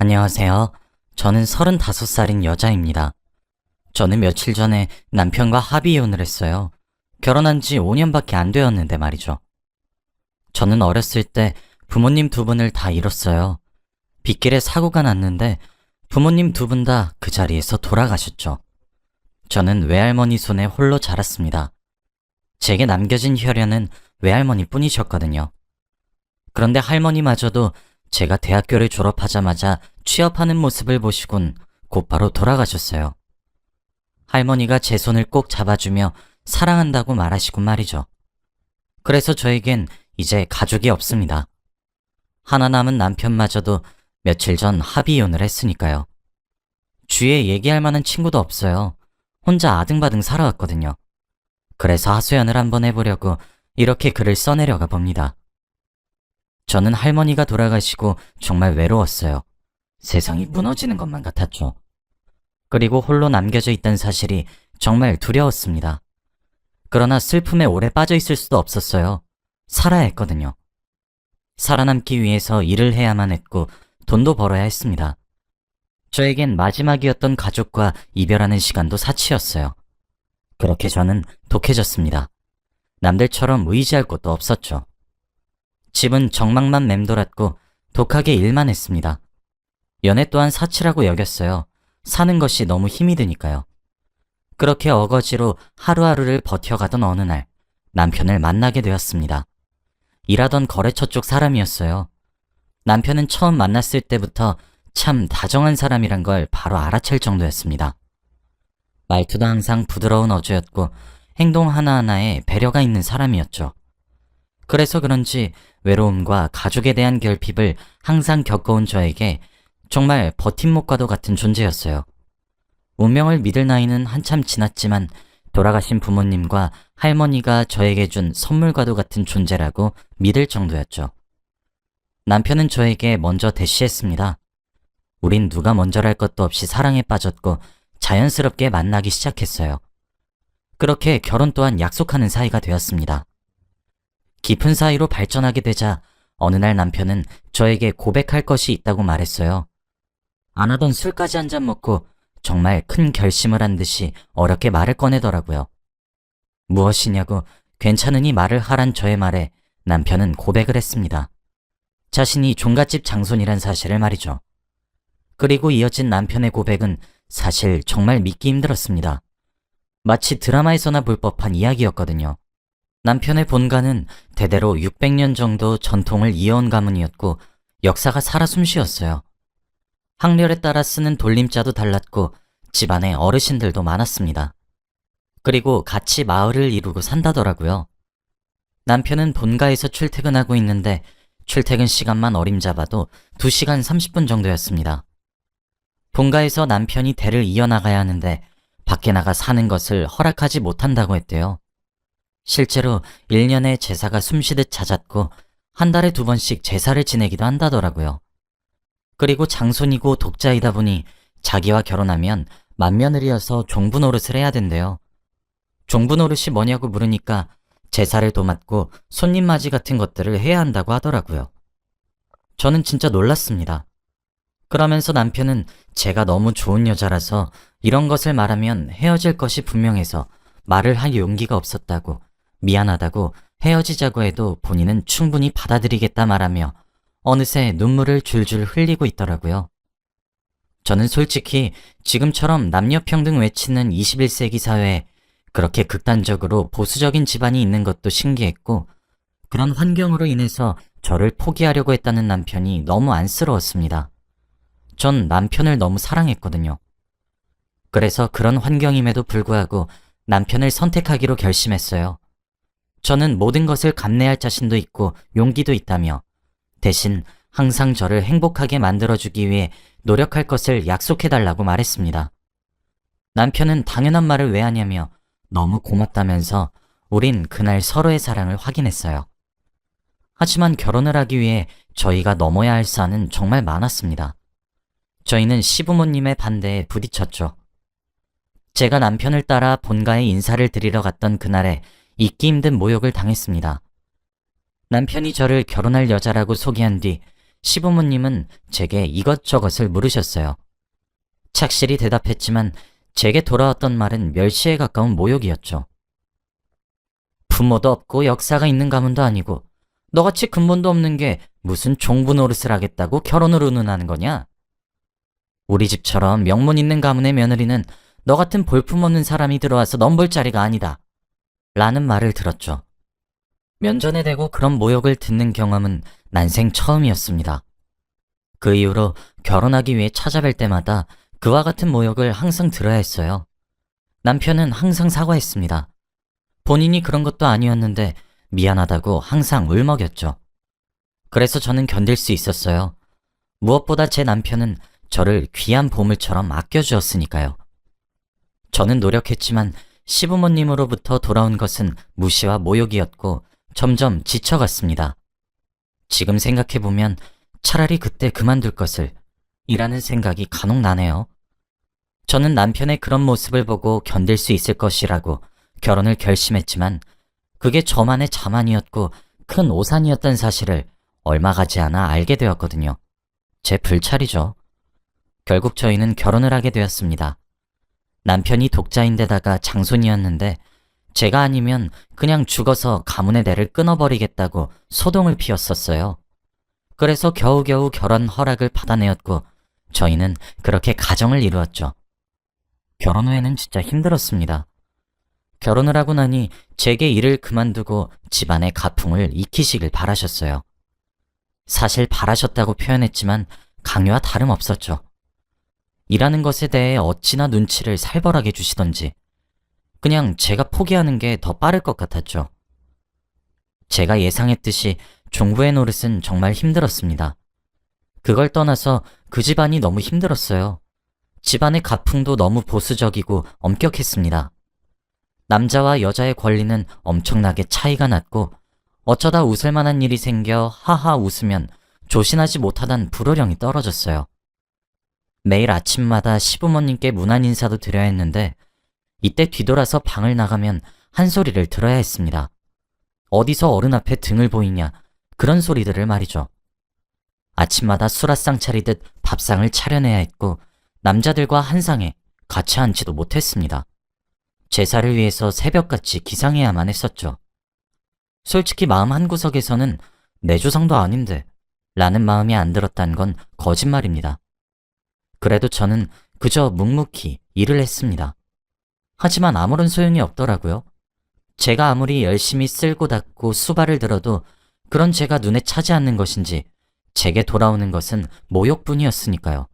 안녕하세요. 저는 35살인 여자입니다. 저는 며칠 전에 남편과 합의 이혼을 했어요. 결혼한 지 5년밖에 안 되었는데 말이죠. 저는 어렸을 때 부모님 두 분을 다 잃었어요. 빗길에 사고가 났는데 부모님 두 분 다 그 자리에서 돌아가셨죠. 저는 외할머니 손에 홀로 자랐습니다. 제게 남겨진 혈연은 외할머니 뿐이셨거든요. 그런데 할머니마저도 제가 대학교를 졸업하자마자 취업하는 모습을 보시곤 곧바로 돌아가셨어요. 할머니가 제 손을 꼭 잡아주며 사랑한다고 말하시곤 말이죠. 그래서 저에겐 이제 가족이 없습니다. 하나 남은 남편마저도 며칠 전 합의 이혼을 했으니까요. 주위에 얘기할 만한 친구도 없어요. 혼자 아등바등 살아왔거든요. 그래서 하소연을 한번 해보려고 이렇게 글을 써내려가 봅니다. 저는 할머니가 돌아가시고 정말 외로웠어요. 세상이 무너지는 것만 같았죠. 그리고 홀로 남겨져 있던 사실이 정말 두려웠습니다. 그러나 슬픔에 오래 빠져 있을 수도 없었어요. 살아야 했거든요. 살아남기 위해서 일을 해야만 했고 돈도 벌어야 했습니다. 저에겐 마지막이었던 가족과 이별하는 시간도 사치였어요. 그렇게 저는 독해졌습니다. 남들처럼 의지할 곳도 없었죠. 집은 정막만 맴돌았고 독하게 일만 했습니다. 연애 또한 사치라고 여겼어요. 사는 것이 너무 힘이 드니까요. 그렇게 어거지로 하루하루를 버텨가던 어느 날 남편을 만나게 되었습니다. 일하던 거래처 쪽 사람이었어요. 남편은 처음 만났을 때부터 참 다정한 사람이란 걸 바로 알아챌 정도였습니다. 말투도 항상 부드러운 어조였고 행동 하나하나에 배려가 있는 사람이었죠. 그래서 그런지 외로움과 가족에 대한 결핍을 항상 겪어온 저에게 정말 버팀목과도 같은 존재였어요. 운명을 믿을 나이는 한참 지났지만 돌아가신 부모님과 할머니가 저에게 준 선물과도 같은 존재라고 믿을 정도였죠. 남편은 저에게 먼저 대시했습니다. 우린 누가 먼저랄 것도 없이 사랑에 빠졌고 자연스럽게 만나기 시작했어요. 그렇게 결혼 또한 약속하는 사이가 되었습니다. 깊은 사이로 발전하게 되자 어느 날 남편은 저에게 고백할 것이 있다고 말했어요. 안 하던 술까지 한 잔 먹고 정말 큰 결심을 한 듯이 어렵게 말을 꺼내더라고요. 무엇이냐고 괜찮으니 말을 하란 저의 말에 남편은 고백을 했습니다. 자신이 종갓집 장손이란 사실을 말이죠. 그리고 이어진 남편의 고백은 사실 정말 믿기 힘들었습니다. 마치 드라마에서나 볼 법한 이야기였거든요. 남편의 본가는 대대로 600년 정도 전통을 이어온 가문이었고 역사가 살아 숨쉬었어요. 학렬에 따라 쓰는 돌림자도 달랐고 집안에 어르신들도 많았습니다. 그리고 같이 마을을 이루고 산다더라고요. 남편은 본가에서 출퇴근하고 있는데 출퇴근 시간만 어림잡아도 2시간 30분 정도였습니다. 본가에서 남편이 대를 이어나가야 하는데 밖에 나가 사는 것을 허락하지 못한다고 했대요. 실제로 1년에 제사가 숨쉬듯 잦았고 한 달에 2번씩 제사를 지내기도 한다더라고요. 그리고 장손이고 독자이다 보니 자기와 결혼하면 맏며느리여서 종부 노릇을 해야 된대요. 종부 노릇이 뭐냐고 물으니까 제사를 도맡고 손님 맞이 같은 것들을 해야 한다고 하더라고요. 저는 진짜 놀랐습니다. 그러면서 남편은 제가 너무 좋은 여자라서 이런 것을 말하면 헤어질 것이 분명해서 말을 할 용기가 없었다고, 미안하다고, 헤어지자고 해도 본인은 충분히 받아들이겠다 말하며 어느새 눈물을 줄줄 흘리고 있더라고요. 저는 솔직히 지금처럼 남녀평등 외치는 21세기 사회에 그렇게 극단적으로 보수적인 집안이 있는 것도 신기했고 그런 환경으로 인해서 저를 포기하려고 했다는 남편이 너무 안쓰러웠습니다. 전 남편을 너무 사랑했거든요. 그래서 그런 환경임에도 불구하고 남편을 선택하기로 결심했어요. 저는 모든 것을 감내할 자신도 있고 용기도 있다며 대신 항상 저를 행복하게 만들어주기 위해 노력할 것을 약속해달라고 말했습니다. 남편은 당연한 말을 왜 하냐며 너무 고맙다면서 우린 그날 서로의 사랑을 확인했어요. 하지만 결혼을 하기 위해 저희가 넘어야 할 산은 정말 많았습니다. 저희는 시부모님의 반대에 부딪혔죠. 제가 남편을 따라 본가에 인사를 드리러 갔던 그날에 잊기 힘든 모욕을 당했습니다. 남편이 저를 결혼할 여자라고 소개한 뒤 시부모님은 제게 이것저것을 물으셨어요. 착실히 대답했지만 제게 돌아왔던 말은 멸시에 가까운 모욕이었죠. 부모도 없고 역사가 있는 가문도 아니고 너같이 근본도 없는 게 무슨 종부 노릇을 하겠다고 결혼을 운운하는 거냐? 우리 집처럼 명문 있는 가문의 며느리는 너 같은 볼품없는 사람이 들어와서 넘볼 자리가 아니다. 라는 말을 들었죠. 면전에 대고 그런 모욕을 듣는 경험은 난생 처음이었습니다. 그 이후로 결혼하기 위해 찾아뵐 때마다 그와 같은 모욕을 항상 들어야 했어요. 남편은 항상 사과했습니다. 본인이 그런 것도 아니었는데 미안하다고 항상 울먹였죠. 그래서 저는 견딜 수 있었어요. 무엇보다 제 남편은 저를 귀한 보물처럼 아껴주었으니까요. 저는 노력했지만 시부모님으로부터 돌아온 것은 무시와 모욕이었고 점점 지쳐갔습니다. 지금 생각해보면 차라리 그때 그만둘 것을 이라는 생각이 간혹 나네요. 저는 남편의 그런 모습을 보고 견딜 수 있을 것이라고 결혼을 결심했지만 그게 저만의 자만이었고 큰 오산이었던 사실을 얼마 가지 않아 알게 되었거든요. 제 불찰이죠. 결국 저희는 결혼을 하게 되었습니다. 남편이 독자인데다가 장손이었는데 제가 아니면 그냥 죽어서 가문의 대를 끊어버리겠다고 소동을 피웠었어요. 그래서 겨우겨우 결혼 허락을 받아내었고 저희는 그렇게 가정을 이루었죠. 결혼 후에는 진짜 힘들었습니다. 결혼을 하고 나니 제게 일을 그만두고 집안의 가풍을 익히시길 바라셨어요. 사실 바라셨다고 표현했지만 강요와 다름없었죠. 일하는 것에 대해 어찌나 눈치를 살벌하게 주시던지 그냥 제가 포기하는 게 더 빠를 것 같았죠. 제가 예상했듯이 종부의 노릇은 정말 힘들었습니다. 그걸 떠나서 그 집안이 너무 힘들었어요. 집안의 가풍도 너무 보수적이고 엄격했습니다. 남자와 여자의 권리는 엄청나게 차이가 났고 어쩌다 웃을 만한 일이 생겨 하하 웃으면 조신하지 못하단 불호령이 떨어졌어요. 매일 아침마다 시부모님께 문안 인사도 드려야 했는데 이때 뒤돌아서 방을 나가면 한 소리를 들어야 했습니다. 어디서 어른 앞에 등을 보이냐 그런 소리들을 말이죠. 아침마다 수라상 차리듯 밥상을 차려내야 했고 남자들과 한 상에 같이 앉지도 못했습니다. 제사를 위해서 새벽같이 기상해야만 했었죠. 솔직히 마음 한구석에서는 내 조상도 아닌데 라는 마음이 안 들었단 건 거짓말입니다. 그래도 저는 그저 묵묵히 일을 했습니다. 하지만 아무런 소용이 없더라고요. 제가 아무리 열심히 쓸고 닦고 수발을 들어도 그런 제가 눈에 차지 않는 것인지 제게 돌아오는 것은 모욕뿐이었으니까요.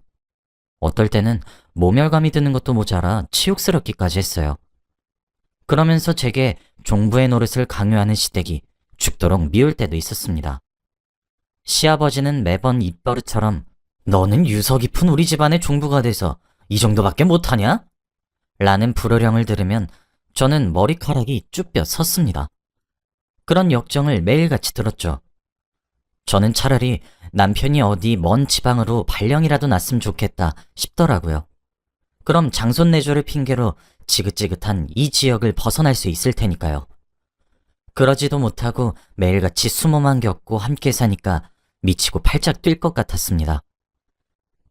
어떨 때는 모멸감이 드는 것도 모자라 치욕스럽기까지 했어요. 그러면서 제게 종부의 노릇을 강요하는 시댁이 죽도록 미울 때도 있었습니다. 시아버지는 매번 입버릇처럼 너는 유서 깊은 우리 집안의 종부가 돼서 이 정도밖에 못하냐? 라는 불호령을 들으면 저는 머리카락이 쭈뼛 섰습니다. 그런 역정을 매일같이 들었죠. 저는 차라리 남편이 어디 먼 지방으로 발령이라도 났으면 좋겠다 싶더라고요. 그럼 장손내조를 핑계로 지긋지긋한 이 지역을 벗어날 수 있을 테니까요. 그러지도 못하고 매일같이 수모만 겪고 함께 사니까 미치고 팔짝 뛸 것 같았습니다.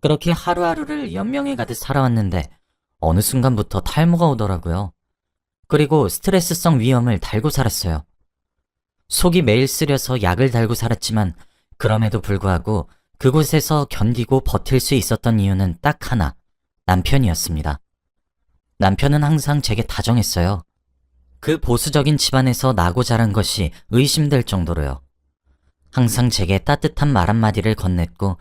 그렇게 하루하루를 연명해 가듯 살아왔는데 어느 순간부터 탈모가 오더라고요. 그리고 스트레스성 위염을 달고 살았어요. 속이 매일 쓰려서 약을 달고 살았지만 그럼에도 불구하고 그곳에서 견디고 버틸 수 있었던 이유는 딱 하나, 남편이었습니다. 남편은 항상 제게 다정했어요. 그 보수적인 집안에서 나고 자란 것이 의심될 정도로요. 항상 제게 따뜻한 말 한마디를 건넸고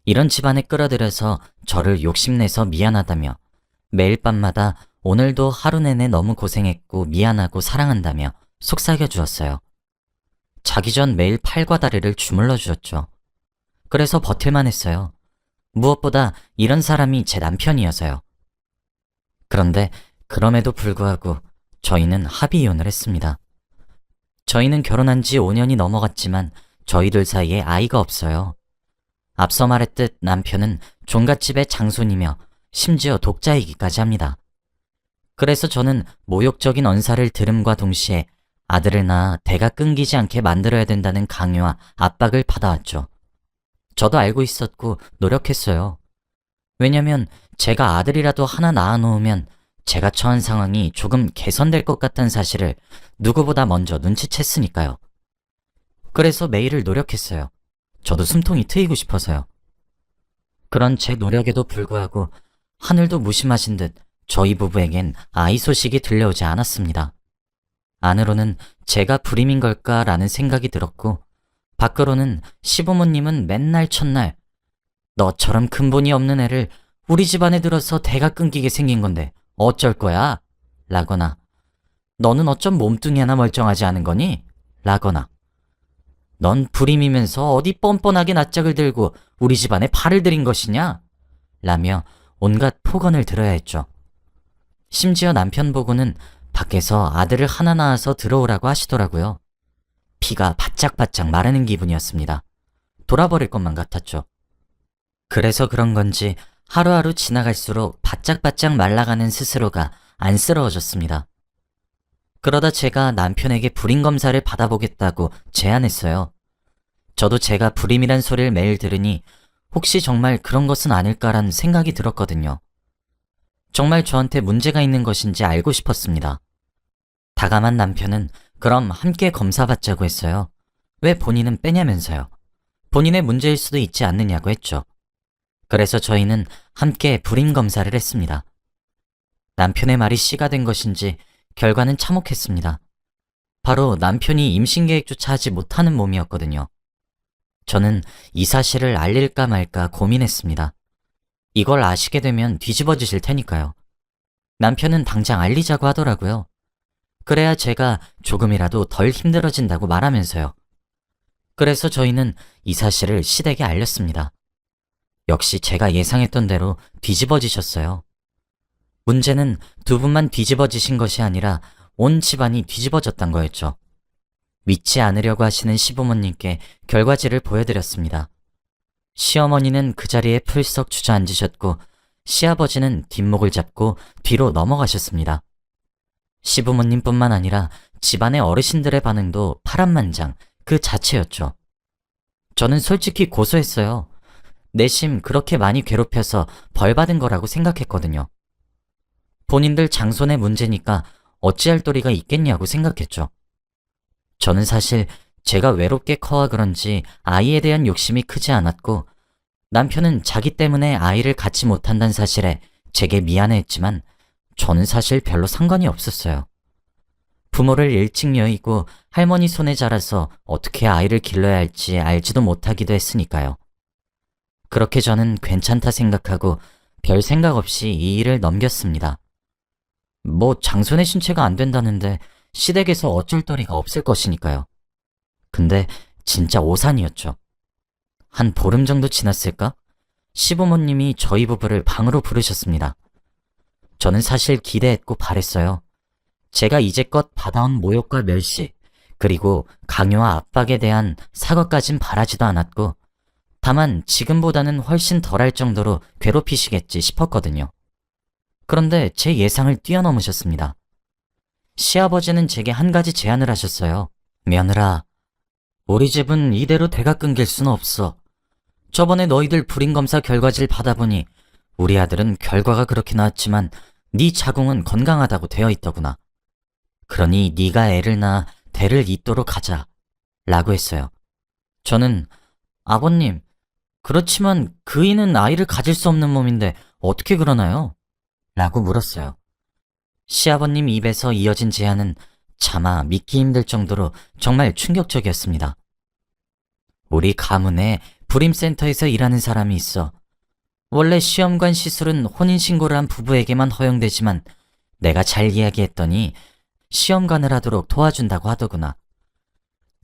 이런 집안에 끌어들여서 저를 욕심내서 미안하다며 매일 밤마다 오늘도 하루 내내 너무 고생했고 미안하고 사랑한다며 속삭여 주었어요. 자기 전 매일 팔과 다리를 주물러 주었죠. 그래서 버틸만 했어요. 무엇보다 이런 사람이 제 남편이어서요. 그런데 그럼에도 불구하고 저희는 합의 이혼을 했습니다. 저희는 결혼한 지 5년이 넘어갔지만 저희들 사이에 아이가 없어요. 앞서 말했듯 남편은 종갓집의 장손이며 심지어 독자이기까지 합니다. 그래서 저는 모욕적인 언사를 들음과 동시에 아들을 낳아 대가 끊기지 않게 만들어야 된다는 강요와 압박을 받아왔죠. 저도 알고 있었고 노력했어요. 왜냐면 제가 아들이라도 하나 낳아놓으면 제가 처한 상황이 조금 개선될 것 같다는 사실을 누구보다 먼저 눈치챘으니까요. 그래서 매일을 노력했어요. 저도 숨통이 트이고 싶어서요. 그런 제 노력에도 불구하고 하늘도 무심하신 듯 저희 부부에겐 아이 소식이 들려오지 않았습니다. 안으로는 제가 불임인 걸까라는 생각이 들었고, 밖으로는 시부모님은 맨날 첫날 너처럼 근본이 없는 애를 우리 집안에 들어서 대가 끊기게 생긴 건데 어쩔 거야? 라거나 너는 어쩜 몸뚱이 하나 멀쩡하지 않은 거니? 라거나 넌 불임이면서 어디 뻔뻔하게 낯짝을 들고 우리 집안에 발을 들인 것이냐? 라며 온갖 폭언을 들어야 했죠. 심지어 남편 보고는 밖에서 아들을 하나 낳아서 들어오라고 하시더라고요. 피가 바짝바짝 마르는 기분이었습니다. 돌아버릴 것만 같았죠. 그래서 그런 건지 하루하루 지나갈수록 바짝바짝 말라가는 스스로가 안쓰러워졌습니다. 그러다 제가 남편에게 불임 검사를 받아보겠다고 제안했어요. 저도 제가 불임이란 소리를 매일 들으니 혹시 정말 그런 것은 아닐까란 생각이 들었거든요. 정말 저한테 문제가 있는 것인지 알고 싶었습니다. 다감한 남편은 그럼 함께 검사받자고 했어요. 왜 본인은 빼냐면서요. 본인의 문제일 수도 있지 않느냐고 했죠. 그래서 저희는 함께 불임 검사를 했습니다. 남편의 말이 씨가 된 것인지 결과는 참혹했습니다. 바로 남편이 임신 계획조차 하지 못하는 몸이었거든요. 저는 이 사실을 알릴까 말까 고민했습니다. 이걸 아시게 되면 뒤집어지실 테니까요. 남편은 당장 알리자고 하더라고요. 그래야 제가 조금이라도 덜 힘들어진다고 말하면서요. 그래서 저희는 이 사실을 시댁에 알렸습니다. 역시 제가 예상했던 대로 뒤집어지셨어요. 문제는 두 분만 뒤집어지신 것이 아니라 온 집안이 뒤집어졌단 거였죠. 믿지 않으려고 하시는 시부모님께 결과지를 보여드렸습니다. 시어머니는 그 자리에 풀썩 주저앉으셨고 시아버지는 뒷목을 잡고 뒤로 넘어가셨습니다. 시부모님뿐만 아니라 집안의 어르신들의 반응도 파란만장 그 자체였죠. 저는 솔직히 고소했어요. 내심 그렇게 많이 괴롭혀서 벌 받은 거라고 생각했거든요. 본인들 장손의 문제니까 어찌할 도리가 있겠냐고 생각했죠. 저는 사실 제가 외롭게 커와 그런지 아이에 대한 욕심이 크지 않았고 남편은 자기 때문에 아이를 갖지 못한다는 사실에 제게 미안해했지만 저는 사실 별로 상관이 없었어요. 부모를 일찍 여의고 할머니 손에 자라서 어떻게 아이를 길러야 할지 알지도 못하기도 했으니까요. 그렇게 저는 괜찮다 생각하고 별 생각 없이 이 일을 넘겼습니다. 뭐 장손의 신체가 안 된다는데 시댁에서 어쩔 도리가 없을 것이니까요. 근데 진짜 오산이었죠. 한 보름 정도 지났을까? 시부모님이 저희 부부를 방으로 부르셨습니다. 저는 사실 기대했고 바랬어요. 제가 이제껏 받아온 모욕과 멸시, 그리고 강요와 압박에 대한 사과까진 바라지도 않았고 다만 지금보다는 훨씬 덜할 정도로 괴롭히시겠지 싶었거든요. 그런데 제 예상을 뛰어넘으셨습니다. 시아버지는 제게 한 가지 제안을 하셨어요. 며느라, 우리 집은 이대로 대가 끊길 수는 없어. 저번에 너희들 불임검사 결과지를 받아보니 우리 아들은 결과가 그렇게 나왔지만 네 자궁은 건강하다고 되어 있더구나. 그러니 네가 애를 낳아 대를 잇도록 하자. 라고 했어요. 저는 아버님, 그렇지만 그이는 아이를 가질 수 없는 몸인데 어떻게 그러나요? 라고 물었어요. 시아버님 입에서 이어진 제안은 차마 믿기 힘들 정도로 정말 충격적이었습니다. 우리 가문에 불임센터에서 일하는 사람이 있어. 원래 시험관 시술은 혼인신고를 한 부부에게만 허용되지만 내가 잘 이야기했더니 시험관을 하도록 도와준다고 하더구나.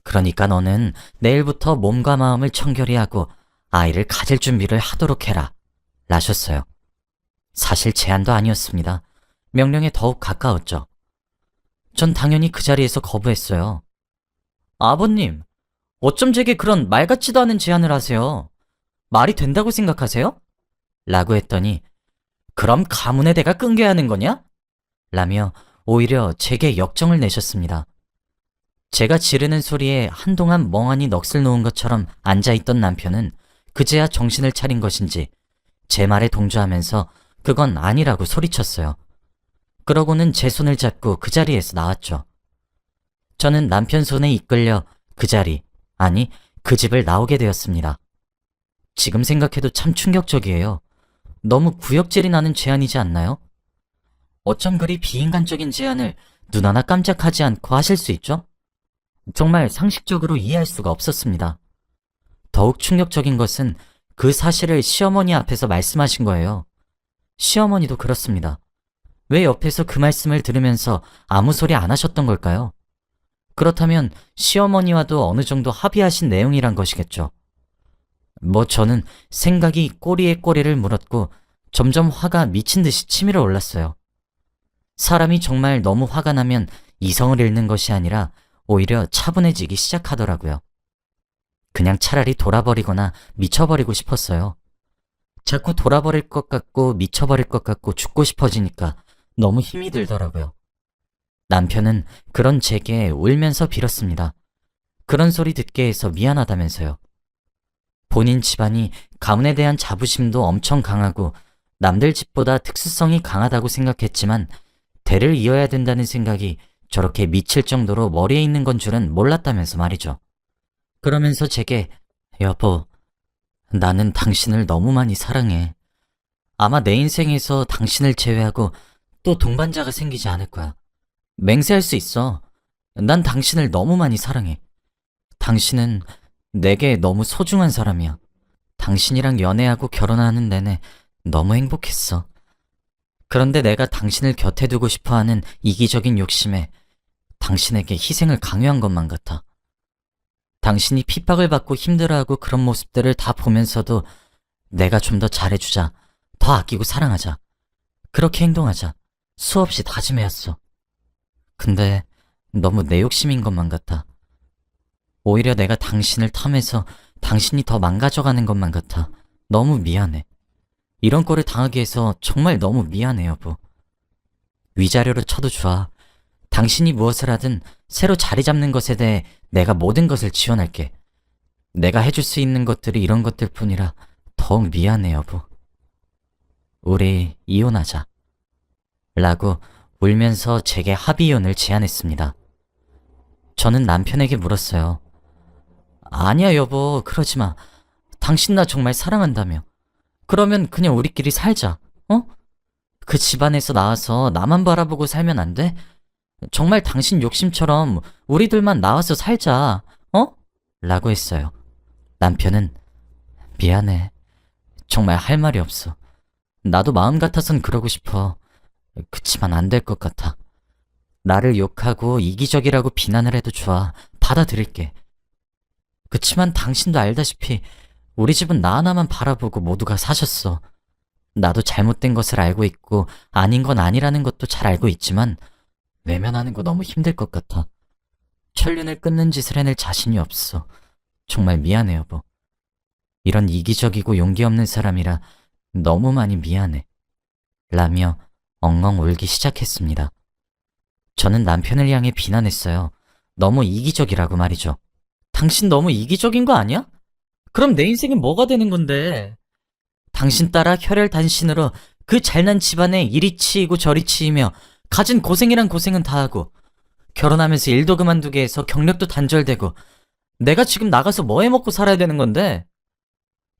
그러니까 너는 내일부터 몸과 마음을 청결히 하고 아이를 가질 준비를 하도록 해라. 라셨어요. 사실 제안도 아니었습니다. 명령에 더욱 가까웠죠. 전 당연히 그 자리에서 거부했어요. 아버님, 어쩜 제게 그런 말 같지도 않은 제안을 하세요? 말이 된다고 생각하세요? 라고 했더니 그럼 가문의 대가 끊겨야 하는 거냐? 라며 오히려 제게 역정을 내셨습니다. 제가 지르는 소리에 한동안 멍하니 넋을 놓은 것처럼 앉아있던 남편은 그제야 정신을 차린 것인지 제 말에 동조하면서 그건 아니라고 소리쳤어요. 그러고는 제 손을 잡고 그 자리에서 나왔죠. 저는 남편 손에 이끌려 그 자리, 아니 그 집을 나오게 되었습니다. 지금 생각해도 참 충격적이에요. 너무 구역질이 나는 제안이지 않나요? 어쩜 그리 비인간적인 제안을 눈 하나 깜짝하지 않고 하실 수 있죠? 정말 상식적으로 이해할 수가 없었습니다. 더욱 충격적인 것은 그 사실을 시어머니 앞에서 말씀하신 거예요. 시어머니도 그렇습니다. 왜 옆에서 그 말씀을 들으면서 아무 소리 안 하셨던 걸까요? 그렇다면 시어머니와도 어느 정도 합의하신 내용이란 것이겠죠. 저는 생각이 꼬리에 꼬리를 물었고 점점 화가 미친 듯이 치밀어 올랐어요. 사람이 정말 너무 화가 나면 이성을 잃는 것이 아니라 오히려 차분해지기 시작하더라고요. 그냥 차라리 돌아버리거나 미쳐버리고 싶었어요. 자꾸 돌아버릴 것 같고 미쳐버릴 것 같고 죽고 싶어지니까 너무 힘이 들더라고요. 남편은 그런 제게 울면서 빌었습니다. 그런 소리 듣게 해서 미안하다면서요. 본인 집안이 가문에 대한 자부심도 엄청 강하고 남들 집보다 특수성이 강하다고 생각했지만 대를 이어야 된다는 생각이 저렇게 미칠 정도로 머리에 있는 건 줄은 몰랐다면서 말이죠. 그러면서 제게 여보, 나는 당신을 너무 많이 사랑해. 아마 내 인생에서 당신을 제외하고 또 동반자가 생기지 않을 거야. 맹세할 수 있어. 난 당신을 너무 많이 사랑해. 당신은 내게 너무 소중한 사람이야. 당신이랑 연애하고 결혼하는 내내 너무 행복했어. 그런데 내가 당신을 곁에 두고 싶어하는 이기적인 욕심에 당신에게 희생을 강요한 것만 같아. 당신이 핍박을 받고 힘들어하고 그런 모습들을 다 보면서도 내가 좀 더 잘해주자, 더 아끼고 사랑하자, 그렇게 행동하자 수없이 다짐해왔어. 근데 너무 내 욕심인 것만 같아. 오히려 내가 당신을 탐해서 당신이 더 망가져가는 것만 같아. 너무 미안해. 이런 꼴을 당하게 해서 정말 너무 미안해, 여보. 위자료로 쳐도 좋아. 당신이 무엇을 하든 새로 자리 잡는 것에 대해 내가 모든 것을 지원할게. 내가 해줄 수 있는 것들이 이런 것들 뿐이라 더욱 미안해, 여보. 우리 이혼하자. 라고 울면서 제게 합의이혼을 제안했습니다. 저는 남편에게 물었어요. 아니야, 여보, 그러지 마. 당신 나 정말 사랑한다며. 그러면 그냥 우리끼리 살자, 어? 그 집안에서 나와서 나만 바라보고 살면 안 돼? 정말 당신 욕심처럼 우리들만 나와서 살자, 어? 라고 했어요. 남편은 미안해. 정말 할 말이 없어. 나도 마음 같아선 그러고 싶어. 그치만 안 될 것 같아. 나를 욕하고 이기적이라고 비난을 해도 좋아. 받아들일게. 그치만 당신도 알다시피 우리 집은 나 하나만 바라보고 모두가 사셨어. 나도 잘못된 것을 알고 있고 아닌 건 아니라는 것도 잘 알고 있지만 외면하는 거 너무 힘들 것 같아. 천륜을 끊는 짓을 해낼 자신이 없어. 정말 미안해, 여보. 이런 이기적이고 용기 없는 사람이라 너무 많이 미안해. 라며 엉엉 울기 시작했습니다. 저는 남편을 향해 비난했어요. 너무 이기적이라고 말이죠. 당신 너무 이기적인 거 아니야? 그럼 내 인생은 뭐가 되는 건데? 당신 따라 혈혈단신으로 그 잘난 집안에 이리 치이고 저리 치이며 가진 고생이란 고생은 다 하고 결혼하면서 일도 그만두게 해서 경력도 단절되고 내가 지금 나가서 뭐 해먹고 살아야 되는 건데?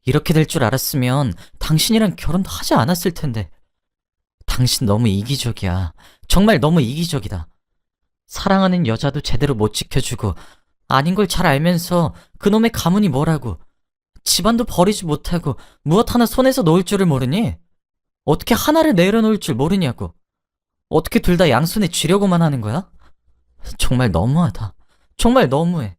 이렇게 될 줄 알았으면 당신이랑 결혼도 하지 않았을 텐데. 당신 너무 이기적이야. 정말 너무 이기적이다. 사랑하는 여자도 제대로 못 지켜주고 아닌 걸 잘 알면서 그놈의 가문이 뭐라고 집안도 버리지 못하고 무엇 하나 손에서 놓을 줄을 모르니? 어떻게 하나를 내려놓을 줄 모르냐고. 어떻게 둘 다 양손에 쥐려고만 하는 거야? 정말 너무하다. 정말 너무해.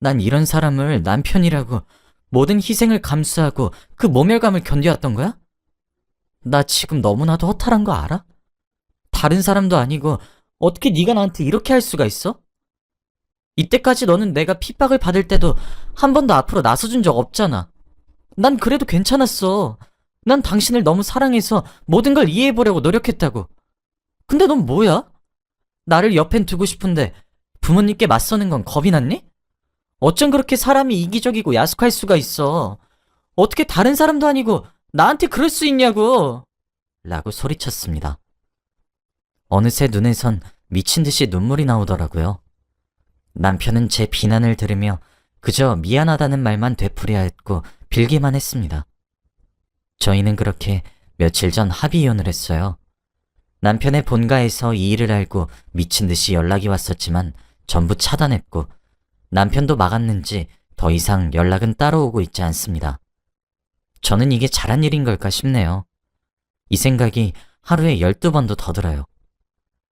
난 이런 사람을 남편이라고 모든 희생을 감수하고 그 모멸감을 견뎌왔던 거야? 나 지금 너무나도 허탈한 거 알아? 다른 사람도 아니고 어떻게 네가 나한테 이렇게 할 수가 있어? 이때까지 너는 내가 핍박을 받을 때도 한 번도 앞으로 나서준 적 없잖아. 난 그래도 괜찮았어. 난 당신을 너무 사랑해서 모든 걸 이해해보려고 노력했다고. 근데 넌 뭐야? 나를 옆엔 두고 싶은데 부모님께 맞서는 건 겁이 났니? 어쩜 그렇게 사람이 이기적이고 야속할 수가 있어. 어떻게 다른 사람도 아니고 나한테 그럴 수 있냐고! 라고 소리쳤습니다. 어느새 눈에선 미친 듯이 눈물이 나오더라고요. 남편은 제 비난을 들으며 그저 미안하다는 말만 되풀이하 했고 빌기만 했습니다. 저희는 그렇게 며칠 전 합의 이혼을 했어요. 남편의 본가에서 이 일을 알고 미친 듯이 연락이 왔었지만 전부 차단했고 남편도 막았는지 더 이상 연락은 따로 오고 있지 않습니다. 저는 이게 잘한 일인 걸까 싶네요. 이 생각이 하루에 12번도 더 들어요.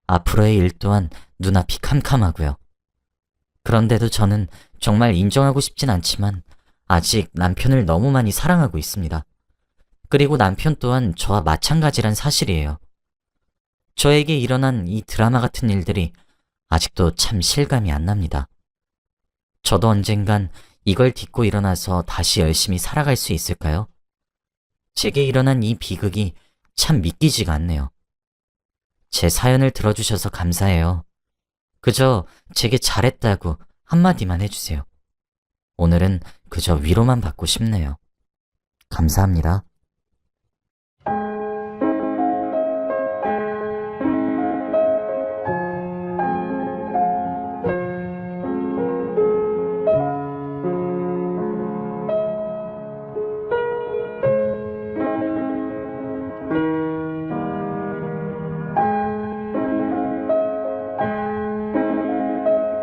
앞으로의 일 또한 눈앞이 캄캄하고요. 그런데도 저는 정말 인정하고 싶진 않지만 아직 남편을 너무 많이 사랑하고 있습니다. 그리고 남편 또한 저와 마찬가지란 사실이에요. 저에게 일어난 이 드라마 같은 일들이 아직도 참 실감이 안 납니다. 저도 언젠간 이걸 딛고 일어나서 다시 열심히 살아갈 수 있을까요? 제게 일어난 이 비극이 참 믿기지가 않네요. 제 사연을 들어주셔서 감사해요. 그저 제게 잘했다고 한마디만 해주세요. 오늘은 그저 위로만 받고 싶네요. 감사합니다.